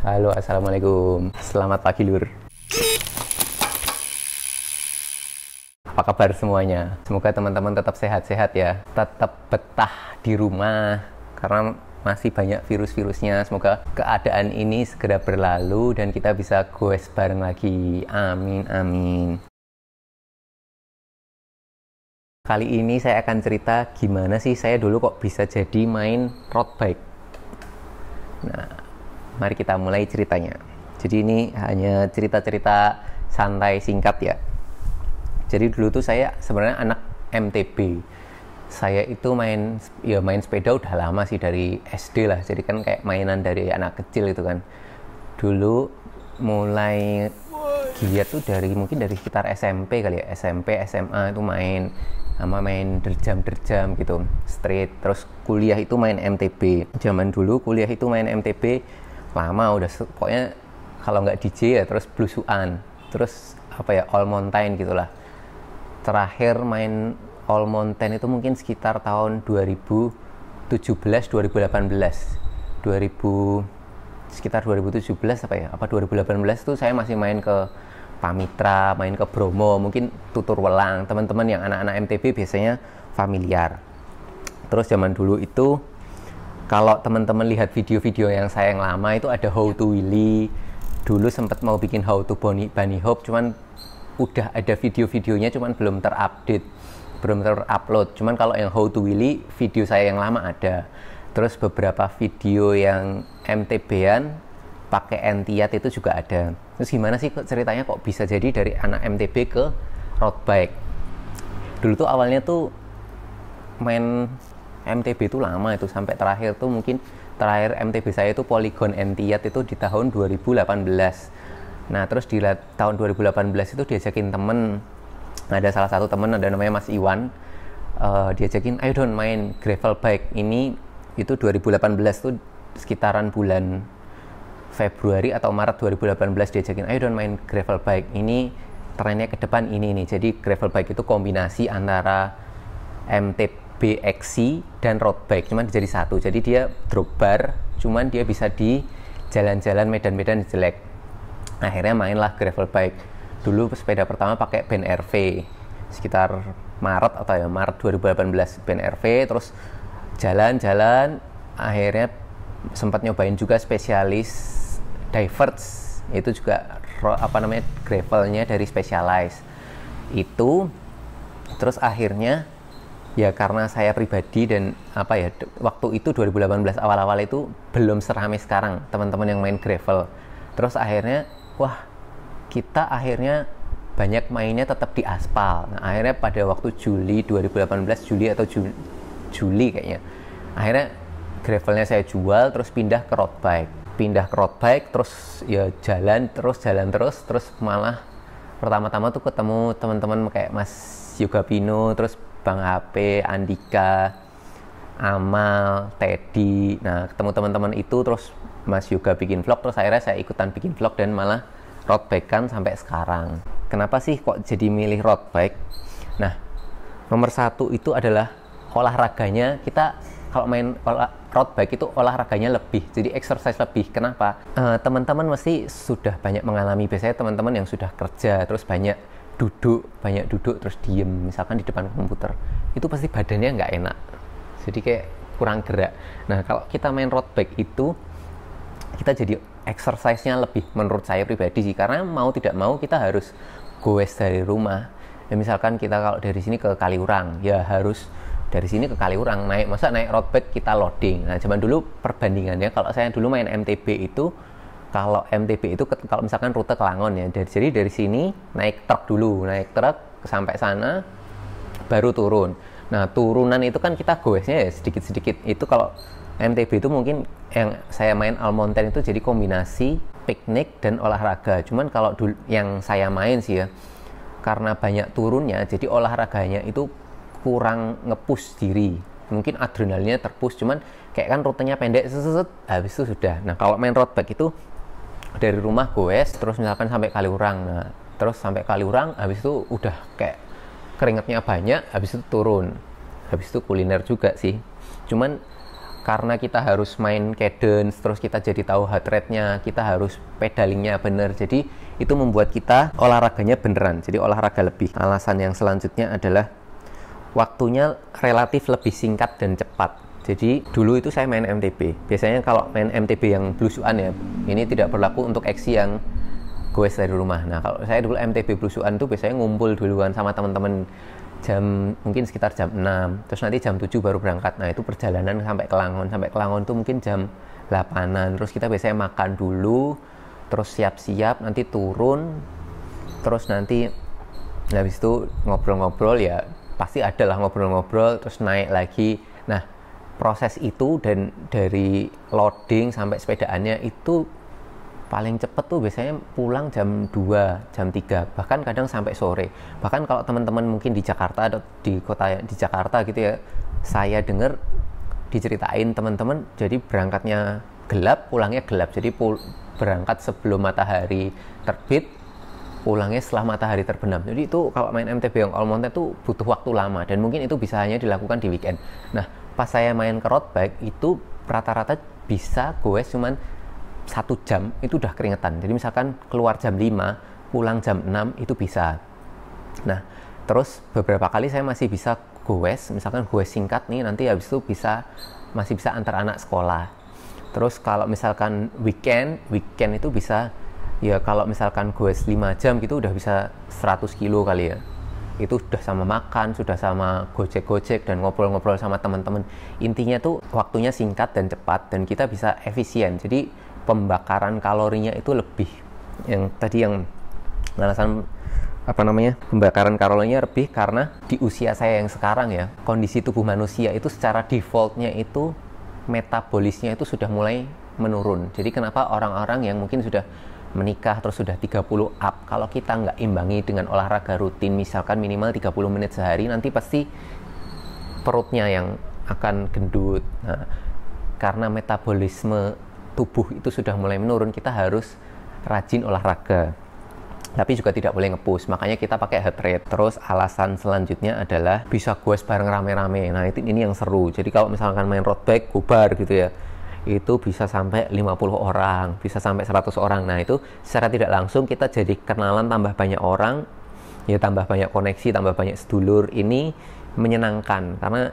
Halo, assalamualaikum. Selamat pagi, Lur. Apa kabar semuanya? Semoga teman-teman tetap sehat-sehat ya. Tetap betah di rumah karena masih banyak virus-virusnya. Semoga keadaan ini segera berlalu dan kita bisa goes bareng lagi. Amin, amin. Kali ini saya akan cerita gimana sih saya dulu kok bisa jadi main road bike. Nah, mari kita mulai ceritanya. Jadi ini hanya cerita-cerita santai singkat ya. Jadi dulu tuh saya sebenarnya anak MTB. Saya itu main sepeda udah lama sih, dari SD lah. Jadi kan kayak mainan dari anak kecil itu kan. Dulu mulai giat tuh mungkin dari sekitar SMP kali ya. SMP, SMA itu main derjam gitu, street. Terus kuliah itu main MTB. Zaman dulu kuliah itu main MTB lama, udah pokoknya kalau nggak DJ ya terus blusukan, terus all mountain gitulah. Terakhir main all mountain itu mungkin sekitar tahun 2017 sekitar 2017 2018 tuh saya masih main ke Pamitra, main ke Bromo, mungkin tutur welang. Teman-teman yang anak-anak MTB biasanya familiar. Terus zaman dulu itu kalau teman-teman lihat video-video yang saya yang lama itu ada how to wheelie. Dulu sempat mau bikin how to bunny hop, cuman udah ada video-videonya, cuman belum terupload. Cuman kalau yang how to wheelie, video saya yang lama ada. Terus beberapa video yang MTB-an pakai Entiat itu juga ada. Terus gimana sih ceritanya kok bisa jadi dari anak MTB ke road bike? Dulu tuh awalnya tuh main MTB itu lama itu, sampai terakhir MTB saya itu Polygon Entiat itu di tahun 2018. Nah terus di tahun 2018 itu diajakin temen, ada salah satu temen, ada namanya Mas Iwan, diajakin ayo dong main gravel bike. Ini itu 2018 tuh sekitaran bulan Februari atau Maret 2018, diajakin ayo dong main gravel bike. Ini trennya ke depan ini nih. Jadi gravel bike itu kombinasi antara MTB XC dan road bike, cuman jadi satu. Jadi dia drop bar, cuman dia bisa di jalan-jalan medan-medan jelek. Akhirnya mainlah gravel bike. Dulu sepeda pertama pakai band RV sekitar Maret 2018, band RV. Terus jalan-jalan, akhirnya sempat nyobain juga spesialis Diverge, itu juga gravelnya dari Specialized itu. Terus akhirnya ya karena saya pribadi dan waktu itu 2018 awal-awal itu belum seramai sekarang teman-teman yang main gravel. Terus akhirnya kita akhirnya banyak mainnya tetap di aspal. Nah akhirnya pada waktu Juli 2018, Juli kayaknya, akhirnya gravelnya saya jual, terus pindah ke road bike. Terus ya jalan terus malah pertama-tama tuh ketemu teman-teman kayak Mas Yoga Pino, terus Bang HP, Andika, Amal, Teddy. Nah ketemu teman-teman itu, terus Mas Yoga bikin vlog, terus akhirnya saya ikutan bikin vlog dan malah road bike kan sampai sekarang. Kenapa sih kok jadi milih road bike? Nah nomor satu itu adalah olahraganya. Kita kalau main road bike itu olahraganya lebih, jadi exercise lebih. Kenapa? Teman-teman mesti sudah banyak mengalami, biasanya teman-teman yang sudah kerja terus banyak duduk terus diem misalkan di depan komputer, itu pasti badannya nggak enak, jadi kayak kurang gerak. Nah kalau kita main road bike itu kita jadi exercise-nya lebih, menurut saya pribadi sih, karena mau tidak mau kita harus goes dari rumah. Ya misalkan kita kalau dari sini ke Kaliurang, ya harus dari sini ke Kaliurang naik road bike kita loading. Nah zaman dulu perbandingannya, kalau saya dulu main MTB itu, kalau misalkan rute ke Langon ya, jadi dari sini naik truk sampai sana baru turun. Nah turunan itu kan kita goesnya ya sedikit-sedikit. Itu kalau MTB itu mungkin yang saya main all mountain itu jadi kombinasi piknik dan olahraga. Cuman kalau yang saya main sih ya, karena banyak turunnya, jadi olahraganya itu kurang nge-push diri. Mungkin adrenalinnya terpush, cuman kayak kan rutenya pendek, habis itu sudah. Nah kalau main road bike itu dari rumah goes terus misalkan sampai Kaliurang. Nah terus sampai Kaliurang, habis itu udah kayak keringetnya banyak, habis itu turun, habis itu kuliner juga sih. Cuman karena kita harus main cadence, terus kita jadi tahu heart rate-nya, kita harus pedalingnya bener. Jadi itu membuat kita olahraganya beneran, jadi olahraga lebih. Alasan yang selanjutnya adalah waktunya relatif lebih singkat dan cepat. Jadi dulu itu saya main MTB. Biasanya kalau main MTB yang blusukan ya, ini tidak berlaku untuk eksi yang goes dari rumah. Nah kalau saya dulu MTB blusukan tuh biasanya ngumpul duluan sama teman-teman mungkin sekitar jam 6, terus nanti jam 7 baru berangkat. Nah itu perjalanan sampai Kelangon tuh mungkin jam 8-an, terus kita biasanya makan dulu, terus siap-siap, nanti turun, terus nanti habis itu ngobrol-ngobrol, ya pasti ada lah ngobrol-ngobrol, terus naik lagi. Nah proses itu dan dari loading sampai sepedaannya itu paling cepet tuh biasanya pulang jam 2, jam 3, bahkan kadang sampai sore. Bahkan kalau teman-teman mungkin di Jakarta atau di kota di Jakarta gitu ya, saya dengar diceritain teman-teman jadi berangkatnya gelap, pulangnya gelap. Jadi berangkat sebelum matahari terbit, pulangnya setelah matahari terbenam. Jadi itu kalau main MTB yang all mountain itu butuh waktu lama, dan mungkin itu bisa hanya dilakukan di weekend. Nah pas saya main ke road bike itu rata-rata bisa goes cuman 1 jam itu udah keringetan. Jadi misalkan keluar jam 5, pulang jam 6 itu bisa. Nah terus beberapa kali saya masih bisa goes, misalkan goes singkat nih, nanti habis itu masih bisa antar anak sekolah. Terus kalau misalkan weekend itu bisa, ya kalau misalkan goes 5 jam gitu udah bisa 100 kilo kali ya. Itu sudah sama makan, sudah sama gojek-gojek dan ngobrol-ngobrol sama teman-teman. Intinya tuh waktunya singkat dan cepat, dan kita bisa efisien. Jadi pembakaran kalorinya itu lebih, yang tadi yang alasan pembakaran kalorinya lebih karena di usia saya yang sekarang ya, kondisi tubuh manusia itu secara defaultnya itu metabolisnya itu sudah mulai menurun. Jadi kenapa orang-orang yang mungkin sudah menikah terus sudah 30 up, kalau kita nggak imbangi dengan olahraga rutin misalkan minimal 30 menit sehari, nanti pasti perutnya yang akan gendut. Nah, karena metabolisme tubuh itu sudah mulai menurun, kita harus rajin olahraga, tapi juga tidak boleh nge-push, makanya kita pakai heart rate. Terus alasan selanjutnya adalah bisa goes bareng rame-rame. Nah ini yang seru. Jadi kalau misalkan main road bike gobar gitu ya, itu bisa sampai 50 orang, bisa sampai 100 orang. Nah itu secara tidak langsung kita jadi kenalan tambah banyak orang, ya tambah banyak koneksi, tambah banyak sedulur. Ini menyenangkan karena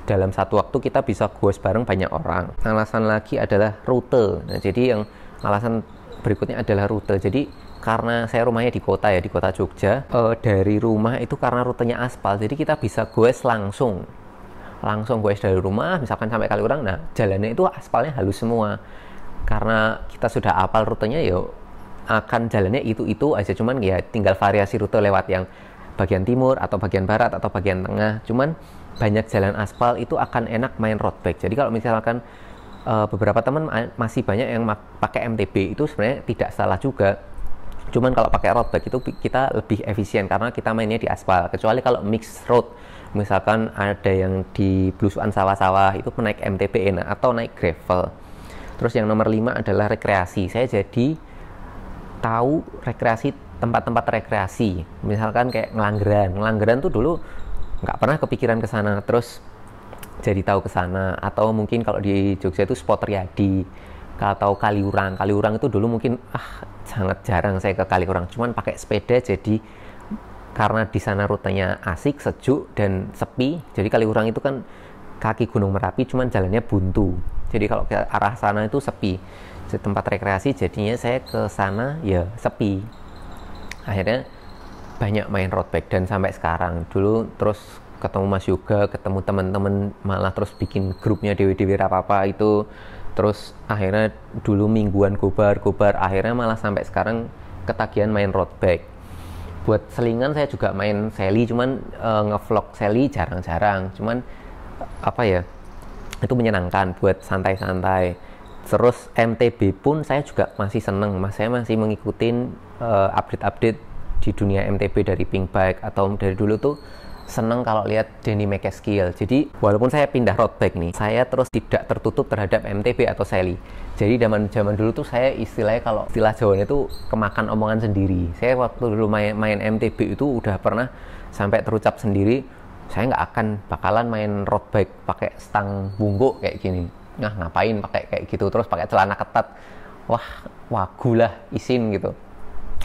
dalam satu waktu kita bisa goes bareng banyak orang. Alasan lagi adalah rute. Nah, jadi yang alasan berikutnya adalah rute. Jadi karena saya rumahnya di kota ya, di kota Jogja, dari rumah itu karena rutenya aspal, jadi kita bisa goes langsung goes dari rumah, misalkan sampai Kaliurang. Nah jalannya itu aspalnya halus semua. Karena kita sudah hafal rutenya, ya akan jalannya itu aja. Cuman ya tinggal variasi rute lewat yang bagian timur atau bagian barat atau bagian tengah. Cuman banyak jalan aspal itu akan enak main road bike. Jadi kalau misalkan beberapa teman masih banyak yang pakai MTB, itu sebenarnya tidak salah juga. Cuman kalau pakai road bike itu kita lebih efisien karena kita mainnya di aspal. Kecuali kalau mix road, misalkan ada yang di blusukan sawah-sawah, itu naik MTB enak, atau naik gravel. Terus yang nomor 5 adalah rekreasi. Saya jadi tahu tempat-tempat rekreasi. Misalkan kayak Ngelanggeran tuh dulu nggak pernah kepikiran ke sana, terus jadi tahu ke sana. Atau mungkin kalau di Jogja itu Spot Riyadi atau Kaliurang itu dulu mungkin sangat jarang saya ke Kaliurang, cuman pakai sepeda. Jadi karena di sana rutenya asik, sejuk dan sepi. Jadi Kaliurang itu kan kaki Gunung Merapi, cuman jalannya buntu. Jadi kalau ke arah sana itu sepi. Jadi tempat rekreasi, jadinya saya ke sana ya sepi. Akhirnya banyak main road bike, dan sampai sekarang. Dulu terus ketemu Mas Yoga, ketemu teman-teman, malah terus bikin grupnya Dewi Rapapa itu. Terus akhirnya dulu mingguan gobar, akhirnya malah sampai sekarang ketagihan main road bike. Buat selingan saya juga main seli, cuman ngevlog seli jarang-jarang. Cuman itu menyenangkan buat santai-santai. Terus MTB pun saya juga masih seneng, saya masih mengikutin update-update di dunia MTB dari Pinkbike, atau dari dulu tuh seneng kalau lihat Denny McEskill. Jadi walaupun saya pindah road bike nih, saya terus tidak tertutup terhadap MTB atau seli. Jadi zaman dulu tuh saya istilahnya, kalau istilah Jawanya itu kemakan omongan sendiri. Saya waktu dulu main MTB itu udah pernah sampai terucap sendiri, saya nggak akan bakalan main road bike pakai stang bungkuk kayak gini. nah ngapain pakai kayak gitu, terus pakai celana ketat, wah wagu lah isin gitu.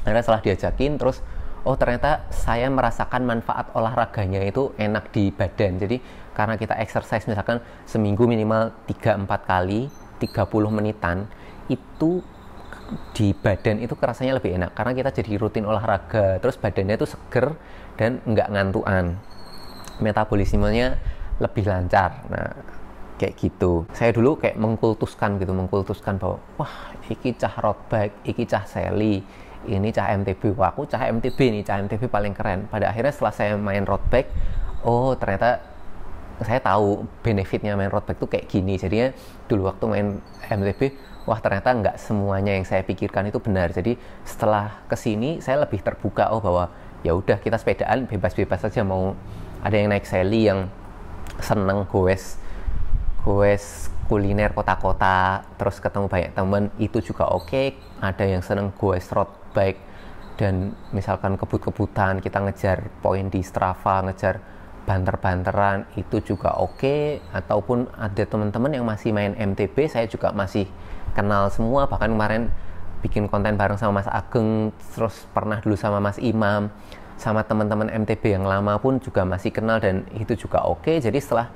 Akhirnya setelah diajakin, terus oh ternyata saya merasakan manfaat olahraganya itu enak di badan. Jadi karena kita exercise misalkan seminggu minimal 3-4 kali 30 menitan, itu di badan itu kerasanya lebih enak karena kita jadi rutin olahraga, terus badannya itu seger dan nggak ngantuan, metabolismenya lebih lancar. Nah kayak gitu. Saya dulu kayak mengkultuskan bahwa wah iki cah road bike, iki cah seli, ini cah MTB, wah aku cah MTB nih, cah MTB paling keren. Pada akhirnya setelah saya main road bike, oh ternyata saya tahu benefitnya main road bike tuh kayak gini. Jadinya dulu waktu main MTB, wah ternyata nggak semuanya yang saya pikirkan itu benar. Jadi setelah kesini saya lebih terbuka, oh bahwa ya udah kita sepedaan bebas-bebas saja, mau ada yang naik seli yang seneng goes kuliner kota-kota, terus ketemu banyak temen, itu juga oke. Ada yang seneng goes road bike dan misalkan kebut-kebutan, kita ngejar poin di Strava, ngejar banter-banteran, itu juga oke. Ataupun ada teman-teman yang masih main MTB, saya juga masih kenal semua. Bahkan kemarin bikin konten bareng sama Mas Ageng, terus pernah dulu sama Mas Imam, sama teman-teman MTB yang lama pun juga masih kenal, dan itu juga oke. Jadi setelah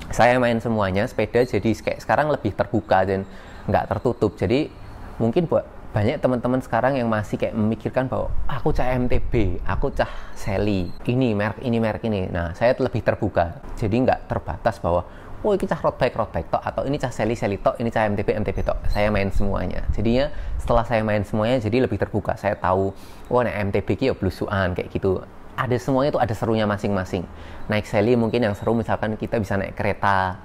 saya main semuanya sepeda, jadi kayak sekarang lebih terbuka dan nggak tertutup. Jadi mungkin buat banyak teman-teman sekarang yang masih kayak memikirkan bahwa aku cah MTB, aku cah seli, ini merek ini. Nah saya lebih terbuka, jadi nggak terbatas bahwa oh ini cah road bike tok, atau ini cah seli tok, ini cah MTB tok. Saya main semuanya. Jadinya setelah saya main semuanya jadi lebih terbuka. Saya tahu oh naik MTB ki ya blusukan kayak gitu. Ada semuanya itu ada serunya masing-masing. Naik seli mungkin yang seru misalkan kita bisa naik kereta.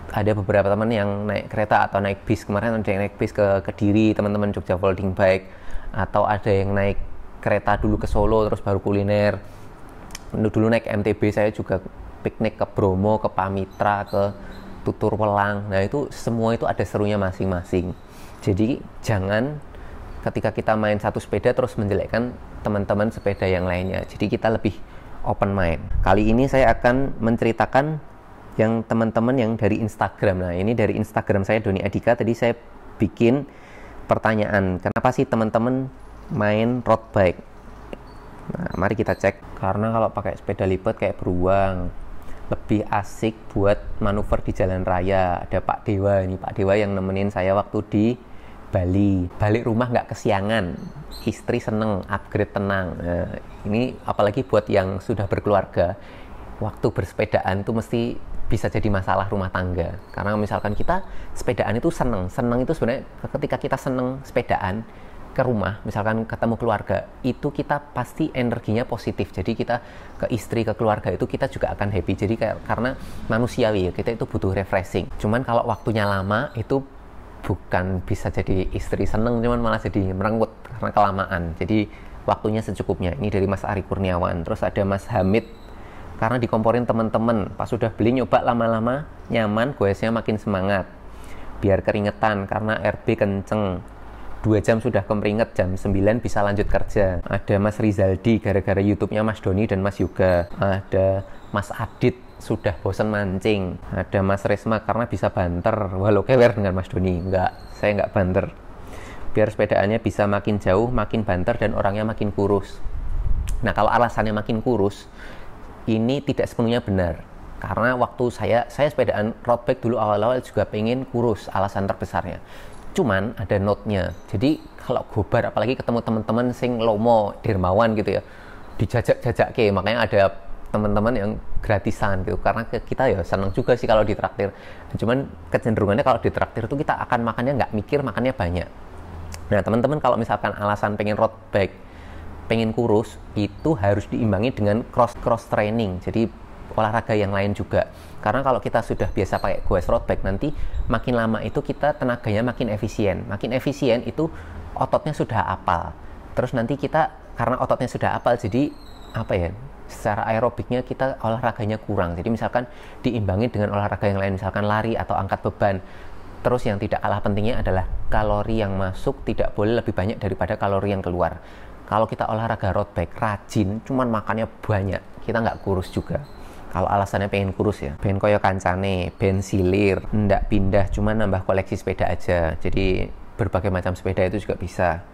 Ada beberapa teman yang naik kereta atau naik bis. Kemarin ada yang naik bis ke Kediri, teman-teman Jogja Folding Bike. Atau ada yang naik kereta dulu ke Solo terus baru kuliner. Dulu naik MTB saya juga piknik ke Bromo, ke Pamitra, ke Tutur Welang. Nah itu semua itu ada serunya masing-masing. Jadi jangan ketika kita main satu sepeda terus menjelekkan teman-teman sepeda yang lainnya. Jadi kita lebih open mind. Kali ini saya akan menceritakan yang teman-teman yang dari Instagram. Nah ini dari Instagram saya, Doni Adika. Tadi saya bikin pertanyaan, kenapa sih teman-teman main road bike? Nah mari kita cek. Karena kalau pakai sepeda lipat kayak beruang, lebih asik buat manuver di jalan raya. Ada Pak Dewa, ini Pak Dewa yang nemenin saya waktu di Bali. Balik rumah nggak kesiangan, istri seneng, upgrade tenang. Nah, ini apalagi buat yang sudah berkeluarga, waktu bersepedaan itu mesti bisa jadi masalah rumah tangga. Karena misalkan kita sepedaan itu seneng itu sebenarnya ketika kita seneng sepedaan ke rumah, misalkan ketemu keluarga, itu kita pasti energinya positif. Jadi kita ke istri, ke keluarga itu kita juga akan happy. Jadi karena manusiawi ya, kita itu butuh refreshing. Cuman kalau waktunya lama itu bukan bisa jadi istri seneng, cuman malah jadi merenggut karena kelamaan. Jadi waktunya secukupnya. Ini dari Mas Ari Kurniawan. Terus ada Mas Hamid, karena dikomporin teman-teman, pas sudah beli nyoba lama-lama nyaman, goesnya makin semangat. Biar keringetan karena RB kenceng, 2 jam sudah kemeringet, jam 9 bisa lanjut kerja. Ada Mas Rizaldi, gara-gara YouTube-nya Mas Doni dan Mas Yoga. Ada Mas Adit, sudah bosan mancing. Ada Mas Resma, karena bisa banter. Walau kewer dengan Mas Doni. Enggak, saya enggak banter. Biar sepedaannya bisa makin jauh, makin banter, dan orangnya makin kurus. Nah kalau alasannya makin kurus, ini tidak sepenuhnya benar. Karena waktu saya sepedaan road bike dulu awal-awal juga pengen kurus, alasan terbesarnya. Cuman ada note-nya. Jadi kalau gobar, apalagi ketemu teman-teman sing lomo, dermawan gitu ya, dijajak-jajak ke, makanya ada teman-teman yang gratisan gitu, karena kita ya senang juga sih kalau ditraktir. Cuman kecenderungannya kalau ditraktir itu kita akan makannya nggak mikir, makannya banyak. Nah teman-teman kalau misalkan alasan pengen road bike, pengen kurus, itu harus diimbangi dengan cross training, jadi olahraga yang lain juga. Karena kalau kita sudah biasa pakai goes road bike, nanti makin lama itu kita tenaganya makin efisien itu ototnya sudah apal. Terus nanti kita karena ototnya sudah apal, jadi apa ya, secara aerobiknya kita olahraganya kurang. Jadi misalkan diimbangi dengan olahraga yang lain, misalkan lari atau angkat beban. Terus yang tidak kalah pentingnya adalah kalori yang masuk tidak boleh lebih banyak daripada kalori yang keluar. Kalau kita olahraga road bike rajin, cuman makannya banyak, kita nggak kurus juga. Kalau alasannya pengen kurus ya, pengen koyo kancane, pengen silir, ndak pindah, cuma nambah koleksi sepeda aja. Jadi berbagai macam sepeda itu juga bisa.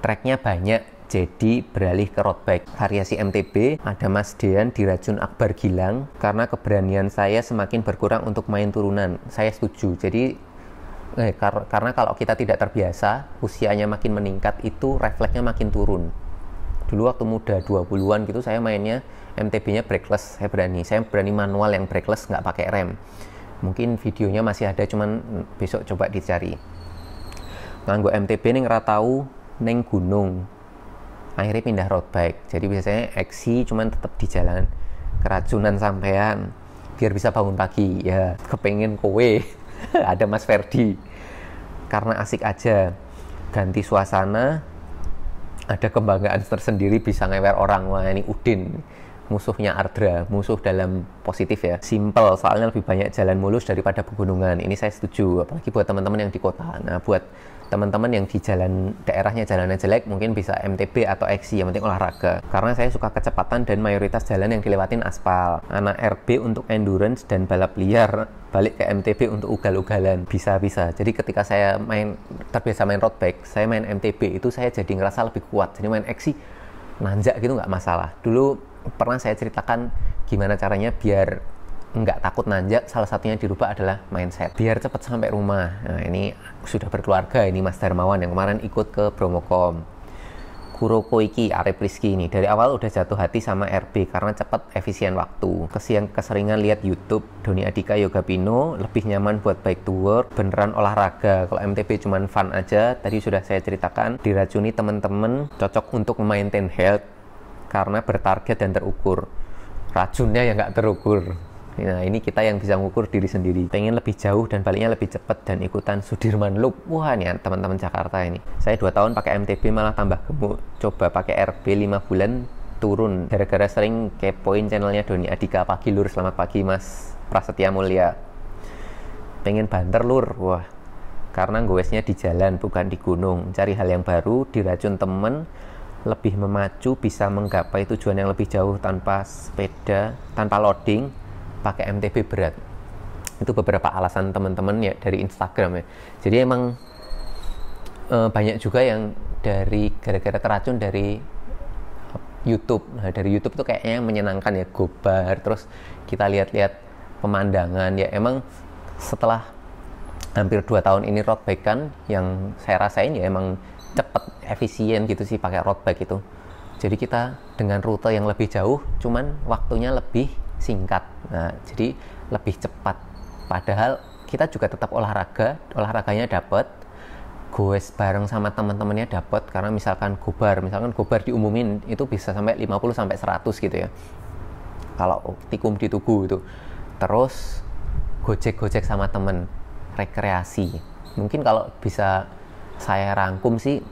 Tracknya banyak, jadi beralih ke road bike. Variasi MTB, ada Mas Dean diracun Akbar Gilang, karena keberanian saya semakin berkurang untuk main turunan. Saya setuju. Jadi karena kalau kita tidak terbiasa, usianya makin meningkat, itu refleksnya makin turun. Dulu waktu muda 20-an gitu saya mainnya MTB-nya brakeless, saya berani manual yang brakeless, nggak pakai rem. Mungkin videonya masih ada, cuman besok coba dicari. Nganggo MTB ning ora tau ning gunung. Akhirnya pindah road bike. Jadi biasanya XC cuman tetap di jalan. Keracunan sampean biar bisa bangun pagi. Ya, kepengen kowe. Ada Mas Ferdi. Karena asik aja. Ganti suasana. Ada kebanggaan tersendiri bisa ngewer orang. Wah, ini Udin. Musuhnya Ardra, musuh dalam positif ya. Simple, soalnya lebih banyak jalan mulus daripada pegunungan. Ini saya setuju, apalagi buat teman-teman yang di kota. Nah, buat teman-teman yang di jalan daerahnya jalannya jelek, mungkin bisa MTB atau XC, yang penting olahraga. Karena saya suka kecepatan dan mayoritas jalan yang dilewatin aspal. Anak RB untuk endurance dan balap liar, balik ke MTB untuk ugal-ugalan. Bisa-bisa. Jadi ketika saya terbiasa main road bike, saya main MTB itu saya jadi ngerasa lebih kuat. Jadi main XC nanjak gitu nggak masalah. Dulu pernah saya ceritakan gimana caranya biar nggak takut nanjak. Salah satunya dirubah adalah mindset biar cepat sampai rumah. Nah, ini sudah berkeluarga, ini Mas Darmawan yang kemarin ikut ke Bromokom. Kuroko iki Arep Rizky ini dari awal udah jatuh hati sama RB karena cepat, efisien waktu. Keseringan lihat YouTube Doni Adika Yoga Pino, lebih nyaman buat bike to work, beneran olahraga. Kalau MTB cuman fun aja, tadi sudah saya ceritakan. Diracuni temen-temen, cocok untuk maintain health karena bertarget dan terukur. Racunnya yang nggak terukur. Nah, ini kita yang bisa mengukur diri sendiri. Pengen lebih jauh dan baliknya lebih cepat dan ikutan Sudirman Loop. Wah, nih teman-teman Jakarta ini. Saya 2 tahun pakai MTB malah tambah gemuk. Coba pakai RB 5 bulan turun. Gara-gara sering kepoin channelnya Doni Adika. Pagi lur, selamat pagi Mas Prasetya Mulia. Pengen banter lur. Wah, karena goesnya di jalan bukan di gunung. Cari hal yang baru, diracun temen, lebih memacu, bisa menggapai tujuan yang lebih jauh tanpa sepeda, tanpa loading, pakai MTB berat. Itu beberapa alasan teman-teman ya dari Instagram ya. Jadi emang banyak juga yang dari gara-gara teracun dari YouTube. Nah, dari YouTube tuh kayaknya menyenangkan ya, gobar, terus kita lihat-lihat pemandangan ya. Emang setelah hampir 2 tahun ini road bike kan, yang saya rasain ya emang cepet, efisien gitu sih pakai road bike itu. Jadi kita dengan rute yang lebih jauh, cuman waktunya lebih singkat. Nah, jadi lebih cepat. Padahal kita juga tetap olahraganya dapat, goes bareng sama teman-temannya dapat. Karena misalkan gobar diumumin itu bisa sampai 50 sampai 100 gitu ya. Kalau tikung di tugu itu. Terus gojek sama temen, rekreasi. Mungkin kalau bisa saya rangkum sih,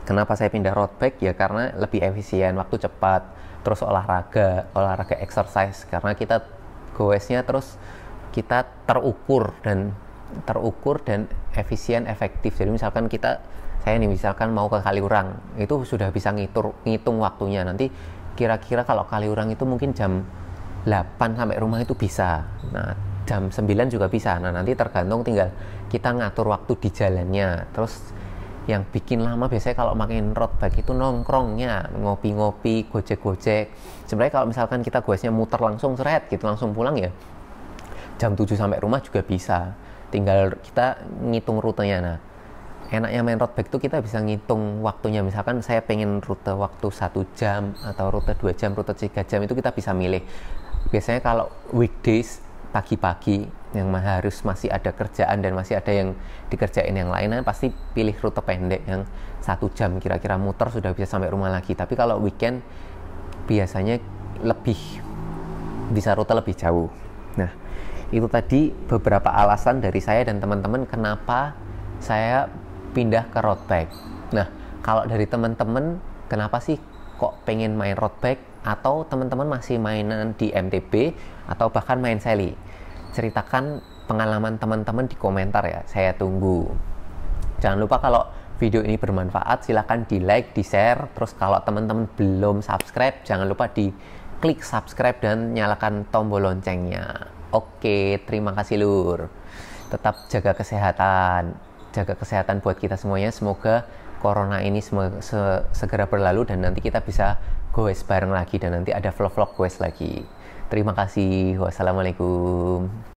kenapa saya pindah road bike ya karena lebih efisien, waktu cepat, terus olahraga exercise, karena kita goesnya terus kita terukur dan efisien, efektif. Jadi misalkan saya misalkan mau ke Kaliurang, itu sudah bisa ngitung waktunya. Nanti kira-kira kalau Kaliurang itu mungkin jam 8 sampai rumah itu bisa. Nah, jam 9 juga bisa. Nah, nanti tergantung tinggal kita ngatur waktu di jalannya. Terus yang bikin lama biasanya kalau makin road bike itu nongkrongnya, ngopi-ngopi, gojek-gojek. Sebenarnya kalau misalkan kita goesnya muter langsung seret gitu, langsung pulang ya jam 7 sampai rumah juga bisa. Tinggal kita ngitung rutenya. Nah, enaknya main road bike itu kita bisa ngitung waktunya. Misalkan saya pengen rute waktu 1 jam atau rute 2 jam, rute 3 jam, itu kita bisa milih. Biasanya kalau weekdays pagi-pagi yang harus masih ada kerjaan dan masih ada yang dikerjain yang lain, pasti pilih rute pendek yang 1 jam kira-kira muter sudah bisa sampai rumah lagi. Tapi kalau weekend biasanya bisa rute lebih jauh. Nah, itu tadi beberapa alasan dari saya dan teman-teman kenapa saya pindah ke road bike. Nah, kalau dari teman-teman kenapa sih kok pengen main road bike, atau teman-teman masih mainan di MTB atau bahkan main sally? Ceritakan pengalaman teman-teman di komentar ya, saya tunggu. Jangan lupa kalau video ini bermanfaat silahkan di like, di share. Terus kalau teman-teman belum subscribe, jangan lupa di klik subscribe dan nyalakan tombol loncengnya. Oke, terima kasih Lur. Tetap jaga kesehatan buat kita semuanya. Semoga corona ini segera berlalu dan nanti kita bisa goes bareng lagi dan nanti ada vlog-vlog goes lagi. Terima kasih. Wassalamualaikum.